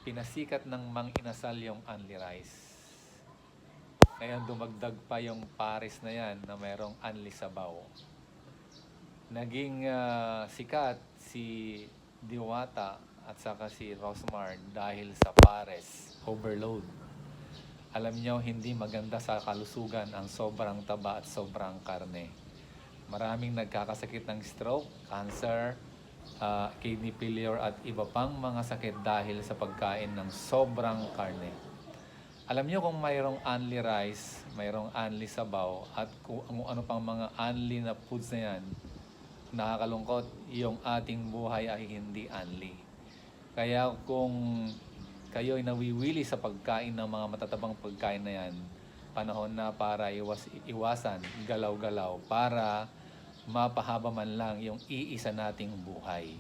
pinasikat ng Mang Inasal yung Only Rice. Ngayon dumagdag pa yung Paris na yan na mayroong Only Sabaw. Naging sikat si Diwata at saka si Rosmar dahil sa Pares overload. Alam niyo, hindi maganda sa kalusugan ang sobrang taba at sobrang karne. Maraming nagkakasakit ng stroke, cancer, kidney failure at iba pang mga sakit dahil sa pagkain ng sobrang karne. Alam niyo kung mayroong only rice, mayroong only sabaw, at kung ano pang mga only na foods na yan, nakakalungkot, yung ating buhay ay hindi only. Kaya kung kayo ay nawiwili sa pagkain ng mga matatabang pagkain na yan, panahon na para iwasan, galaw-galaw, para mapahaba man lang yung iisa nating buhay.